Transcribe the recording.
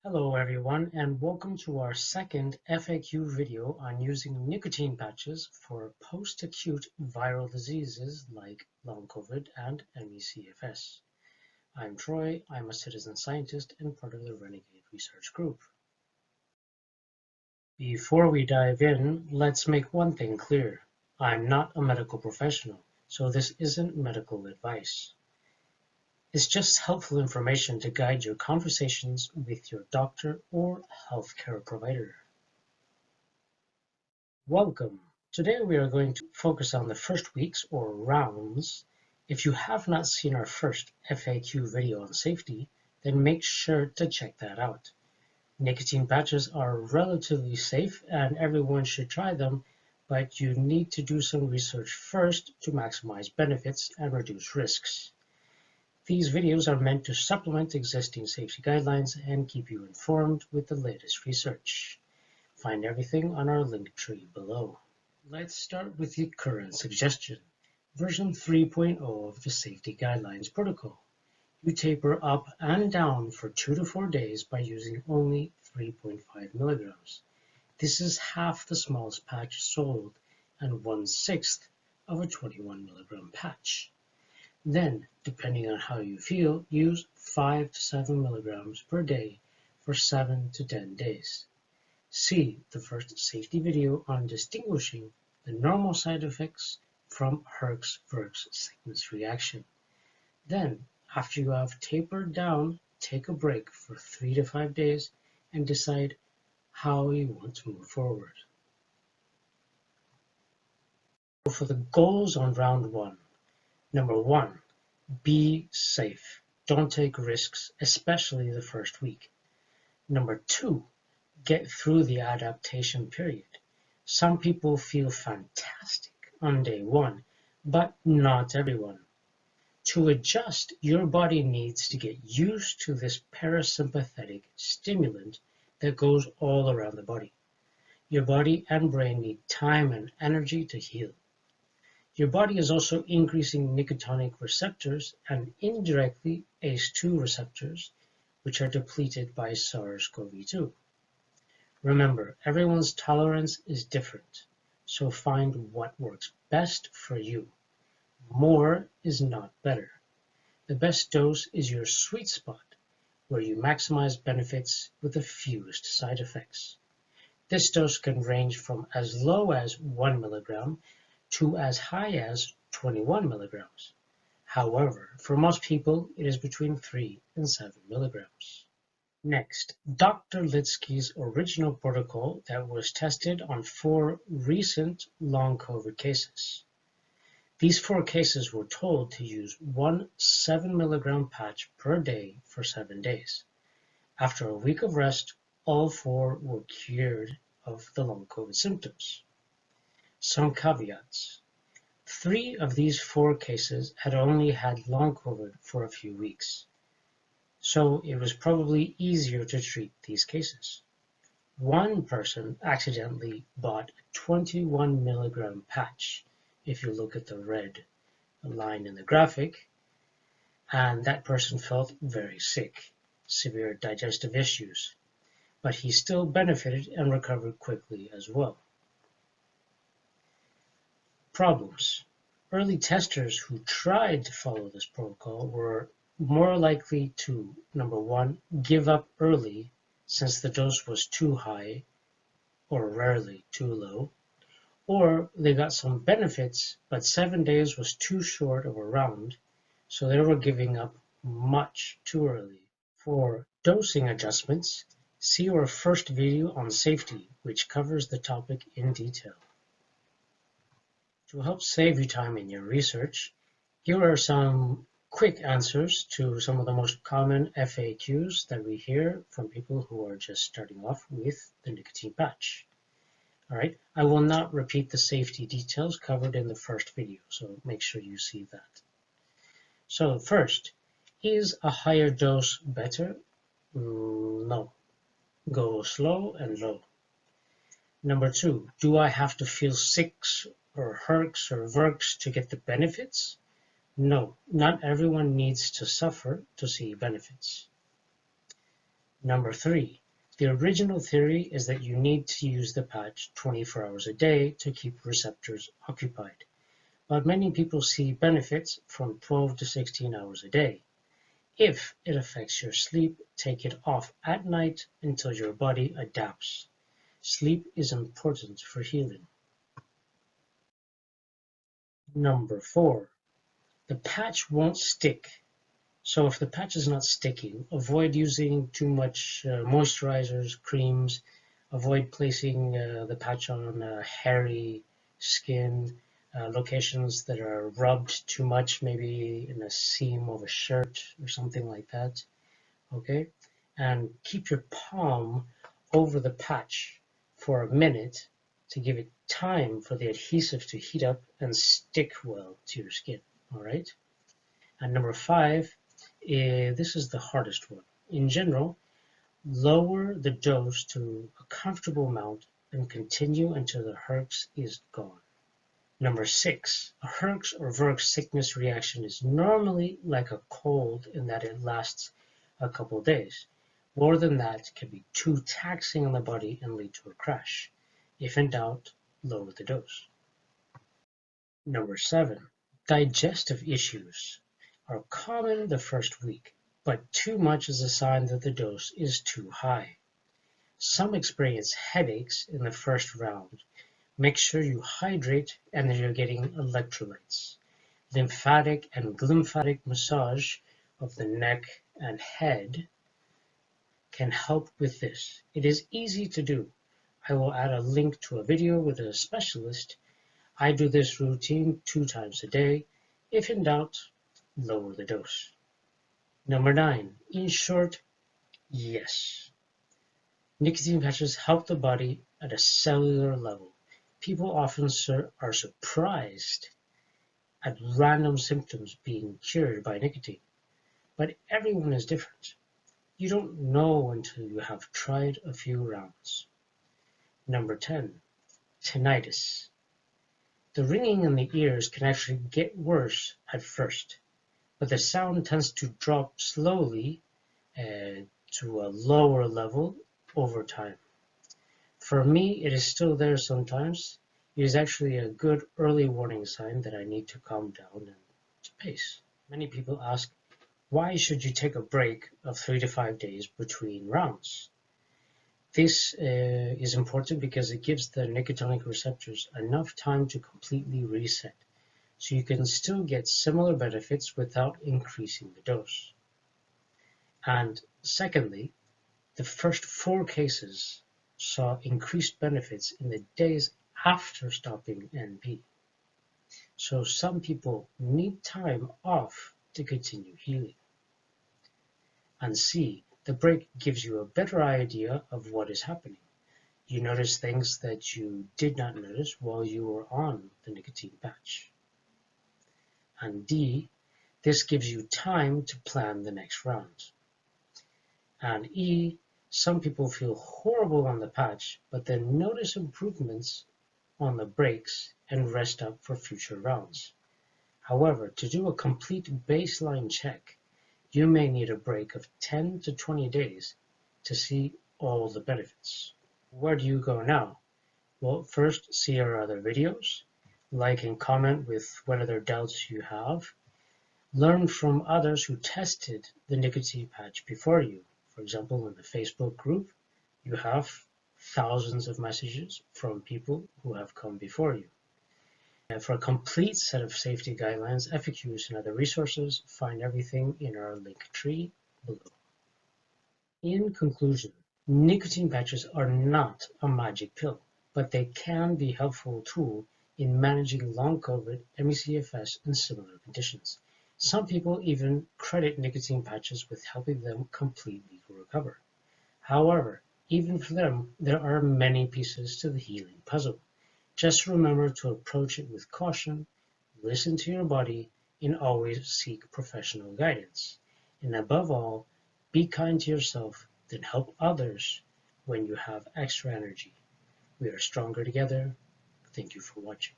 Hello everyone, and welcome to our second FAQ video on using nicotine patches for post-acute viral diseases like LongCovid and MECFS. I'm Troy, I'm a citizen scientist and part of the Renegade Research Group. Before we dive in, let's make one thing clear. I'm not a medical professional, so this isn't medical advice. It's just helpful information to guide your conversations with your doctor or healthcare provider. Welcome! Today we are going to focus on the first weeks or rounds. If you have not seen our first FAQ video on safety, then make sure to check that out. Nicotine patches are relatively safe and everyone should try them, but you need to do some research first to maximize benefits and reduce risks. These videos are meant to supplement existing safety guidelines and keep you informed with the latest research. Find everything on our link tree below. Let's start with the current suggestion, version 3.0 of the Safety Guidelines Protocol. You taper up and down for 2 to 4 days by using only 3.5 milligrams. This is half the smallest patch sold and 1/6 of a 21 milligram patch. Then, depending on how you feel, use 5 to 7 milligrams per day for 7 to 10 days. See the first safety video on distinguishing the normal side effects from Herx-Verx sickness reaction. Then, after you have tapered down, take a break for 3 to 5 days and decide how you want to move forward. For the goals on round 1. Number 1, be safe. Don't take risks, especially the first week. Number 2, get through the adaptation period. Some people feel fantastic on day 1, but not everyone. To adjust, your body needs to get used to this parasympathetic stimulant that goes all around the body. Your body and brain need time and energy to heal. Your body is also increasing nicotinic receptors and indirectly ACE2 receptors, which are depleted by SARS-CoV-2. Remember, everyone's tolerance is different, so find what works best for you. More is not better. The best dose is your sweet spot, where you maximize benefits with the fewest side effects. This dose can range from as low as 1 milligram to as high as 21 milligrams. However, for most people, it is between 3 and 7 milligrams. Next, Dr. Litsky's original protocol that was tested on 4 recent long COVID cases. These 4 cases were told to use 1 7 milligram patch per day for 7 days. After a week of rest, all 4 were cured of the long COVID symptoms. Some caveats. 3 of these 4 cases had only had long COVID for a few weeks, so it was probably easier to treat these cases. One person accidentally bought a 21 milligram patch, if you look at the red line in the graphic, and that person felt very sick, severe digestive issues, but he still benefited and recovered quickly as well. Problems. Early testers who tried to follow this protocol were more likely to, number 1, give up early since the dose was too high or rarely too low, or they got some benefits but 7 days was too short of a round, so they were giving up much too early. For dosing adjustments, see our first video on safety, which covers the topic in detail. To help save you time in your research, here are some quick answers to some of the most common FAQs that we hear from people who are just starting off with the nicotine patch. All right, I will not repeat the safety details covered in the first video, so make sure you see that. So first, is a higher dose better? No. Go slow and low. Number 2, do I have to feel sick or Herx or Verx to get the benefits? No, not everyone needs to suffer to see benefits. Number 3, the original theory is that you need to use the patch 24 hours a day to keep receptors occupied, but many people see benefits from 12 to 16 hours a day. If it affects your sleep, take it off at night until your body adapts. Sleep is important for healing. Number 4, the patch won't stick. So if the patch is not sticking, avoid using too much moisturizers, creams. Avoid placing the patch on hairy skin, locations that are rubbed too much, maybe in a seam of a shirt or something like that. Okay? And keep your palm over the patch for a minute to give it time for the adhesive to heat up and stick well to your skin. All right? And number 5, this is the hardest one. In general, lower the dose to a comfortable amount and continue until the herx is gone. Number 6, a herx or verx sickness reaction is normally like a cold in that it lasts a couple days. More than that can be too taxing on the body and lead to a crash. If in doubt, lower the dose. Number 7, digestive issues are common the first week, but too much is a sign that the dose is too high. Some experience headaches in the first round. Make sure you hydrate and that you're getting electrolytes. Lymphatic and glymphatic massage of the neck and head can help with this. It is easy to do. I will add a link to a video with a specialist. I do this routine 2 times a day. If in doubt, lower the dose. Number 9, in short, yes. Nicotine patches help the body at a cellular level. People often are surprised at random symptoms being cured by nicotine, but everyone is different. You don't know until you have tried a few rounds. Number 10, tinnitus. The ringing in the ears can actually get worse at first, but the sound tends to drop slowly to a lower level over time. For me, it is still there sometimes. It is actually a good early warning sign that I need to calm down and to pace. Many people ask, why should you take a break of 3 to 5 days between rounds? This is important because it gives the nicotinic receptors enough time to completely reset, so you can still get similar benefits without increasing the dose. And secondly, the first 4 cases saw increased benefits in the days after stopping NP. So some people need time off to continue healing. And C, the break gives you a better idea of what is happening. You notice things that you did not notice while you were on the nicotine patch. And D, this gives you time to plan the next round. And E, some people feel horrible on the patch, but then notice improvements on the breaks and rest up for future rounds. However, to do a complete baseline check, you may need a break of 10 to 20 days to see all the benefits. Where do you go now? Well, first see our other videos, like and comment with what other doubts you have. Learn from others who tested the nicotine patch before you. For example, in the Facebook group, you have thousands of messages from people who have come before you. And for a complete set of safety guidelines, FAQs, and other resources, find everything in our link tree below. In conclusion, nicotine patches are not a magic pill, but they can be a helpful tool in managing LongCovid, MECFS, and similar conditions. Some people even credit nicotine patches with helping them completely recover. However, even for them, there are many pieces to the healing puzzle. Just remember to approach it with caution, listen to your body, and always seek professional guidance. And above all, be kind to yourself, then help others when you have extra energy. We are stronger together. Thank you for watching.